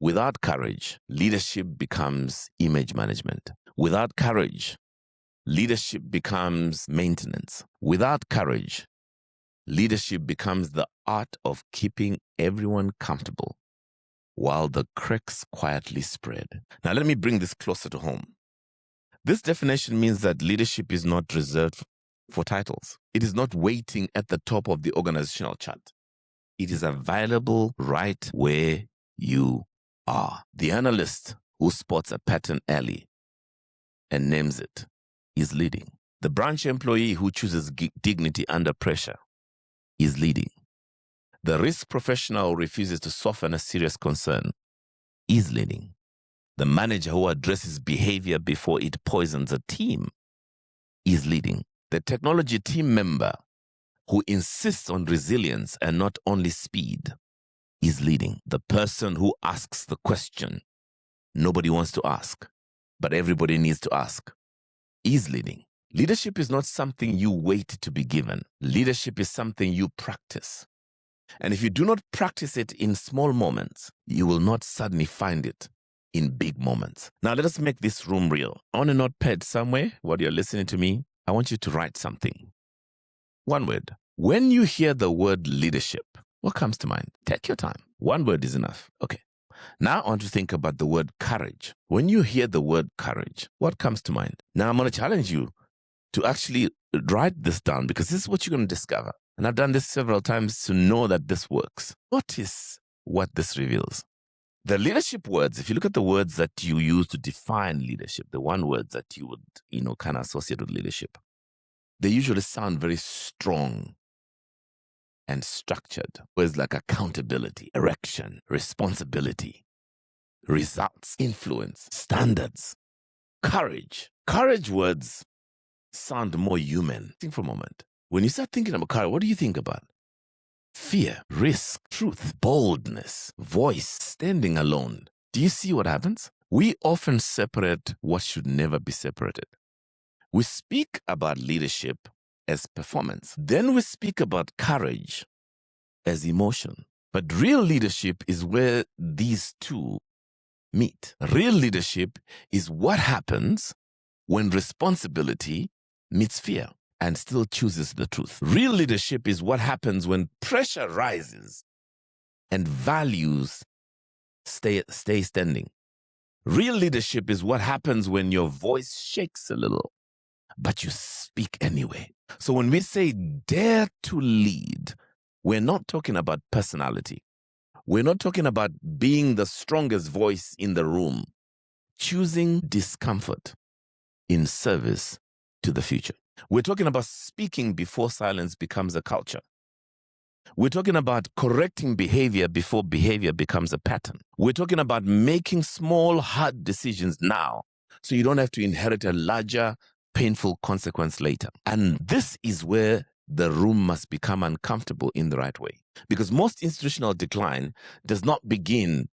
Without courage, leadership becomes image management. Without courage, leadership becomes maintenance. Without courage, leadership becomes the art of keeping everyone comfortable while the cracks quietly spread. Now, let me bring this closer to home. This definition means that leadership is not reserved for titles. It is not waiting at the top of the organizational chart. It is available right where you are. The analyst who spots a pattern early and names it is leading. The branch employee who chooses dignity under pressure is leading. The risk professional who refuses to soften a serious concern is leading. The manager who addresses behavior before it poisons a team is leading. The technology team member who insists on resilience and not only speed is leading. The person who asks the question nobody wants to ask, but everybody needs to ask, is leading. Leadership is not something you wait to be given. Leadership is something you practice. And if you do not practice it in small moments, you will not suddenly find it in big moments. Now, let us make this room real. On a notepad somewhere, while you're listening to me, I want you to write something. One word. When you hear the word leadership, what comes to mind? Take your time. One word is enough. Okay. Now I want to think about the word courage. When you hear the word courage, what comes to mind? Now I'm going to challenge you to actually write this down, because this is what you're going to discover. And I've done this several times to know that this works. Notice what this reveals. The leadership words, if you look at the words that you use to define leadership, the one words that you would, kind of associate with leadership, they usually sound very strong and structured. Words like accountability, erection, responsibility, results, influence, standards, courage. Courage words sound more human. Think for a moment. When you start thinking about courage, what do you think about? Fear, risk, truth, boldness, voice, standing alone. Do you see what happens? We often separate what should never be separated. We speak about leadership as performance. Then we speak about courage as emotion. But real leadership is where these two meet. Real leadership is what happens when responsibility meets fear and still chooses the truth. Real leadership is what happens when pressure rises and values stay standing. Real leadership is what happens when your voice shakes a little, but you speak anyway. So when we say dare to lead, we're not talking about personality. We're not talking about being the strongest voice in the room. Choosing discomfort in service to the future. We're talking about speaking before silence becomes a culture. We're talking about correcting behavior before behavior becomes a pattern. We're talking about making small, hard decisions now so you don't have to inherit a larger, painful consequence later. And this is where the room must become uncomfortable in the right way. Because most institutional decline does not begin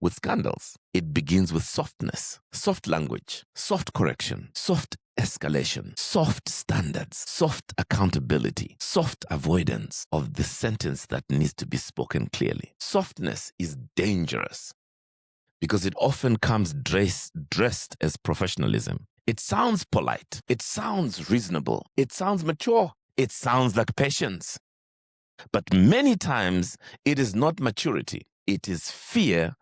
with scandals. It begins with softness, soft language, soft correction, soft escalation, soft standards, soft accountability, soft avoidance of the sentence that needs to be spoken clearly. Softness is dangerous because it often comes dressed as professionalism. It sounds polite. It sounds reasonable. It sounds mature. It sounds like patience. But many times it is not maturity. It is fear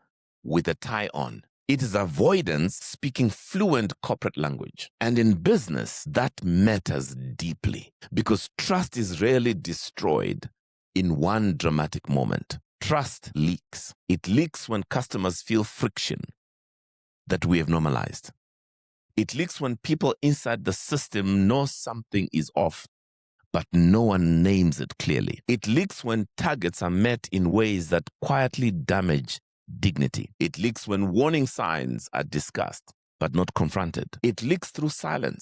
with a tie on. It is avoidance speaking fluent corporate language. And in business, that matters deeply because trust is rarely destroyed in one dramatic moment. Trust leaks. It leaks when customers feel friction that we have normalized. It leaks when people inside the system know something is off, but no one names it clearly. It leaks when targets are met in ways that quietly damage dignity. It leaks when warning signs are discussed but not confronted. It leaks through silence.